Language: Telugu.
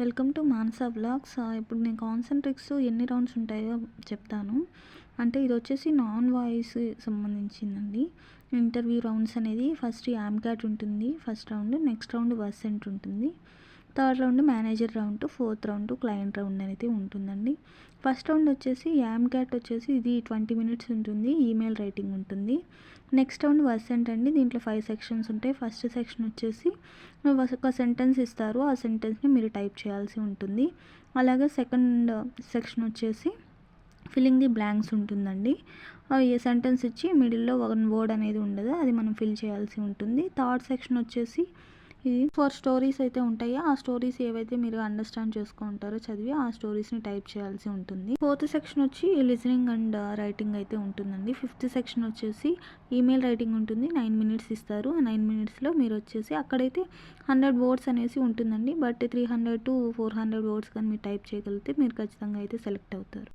Welcome to Manasa vlogs. ఇప్పుడు నేను కాన్సంట్రిక్స్ ఎన్ని రౌండ్స్ ఉంటాయో చెప్తాను. అంటే ఇది వచ్చేసి నాన్ వాయిస్ సంబంధించిందండి. ఇంటర్వ్యూ రౌండ్స్ అనేది ఫస్ట్ యామ్కాట్ ఉంటుంది first round, next round Versant ఉంటుంది, third round manager round, fourth round client round అనేది ఉంటుందండి. ఫస్ట్ రౌండ్ వచ్చేసి యామ్కాట్ వచ్చేసి ఇది 20 మినిట్స్ ఉంటుంది, ఈమెయిల్ రైటింగ్ ఉంటుంది. నెక్స్ట్ రౌండ్ వర్సెంట్ అండి, దీంట్లో 5 సెక్షన్స్ ఉంటాయి. ఫస్ట్ సెక్షన్ వచ్చేసి ఒక సెంటెన్స్ ఇస్తారు, ఆ సెంటెన్స్ని మీరు టైప్ చేయాల్సి ఉంటుంది. అలాగే సెకండ్ సెక్షన్ వచ్చేసి ఫిల్లింగ్ ది బ్లాంక్స్ ఉంటుందండి. ఈ సెంటెన్స్ ఇచ్చి మిడిల్లో 1 వర్డ్ అనేది ఉండదు, అది మనం ఫిల్ చేయాల్సి ఉంటుంది. థర్డ్ సెక్షన్ వచ్చేసి ఇది 4 స్టోరీస్ అయితే ఉంటాయి. ఆ స్టోరీస్ ఏవైతే మీరు అండర్స్టాండ్ చేసుకుంటారో చదివి ఆ స్టోరీస్ని టైప్ చేయాల్సి ఉంటుంది. ఫోర్త్ సెక్షన్ వచ్చి లిజనింగ్ అండ్ రైటింగ్ అయితే ఉంటుందండి. ఫిఫ్త్ సెక్షన్ వచ్చేసి ఈమెయిల్ రైటింగ్ ఉంటుంది. 9 మినిట్స్ ఇస్తారు. ఆ 9 మినిట్స్లో మీరు వచ్చేసి అక్కడైతే 100 వర్డ్స్ అనేసి ఉంటుందండి. బట్ 300 to 400 వర్డ్స్ కానీ మీరు టైప్ చేయగలిగితే మీరు ఖచ్చితంగా అయితే సెలెక్ట్ అవుతారు.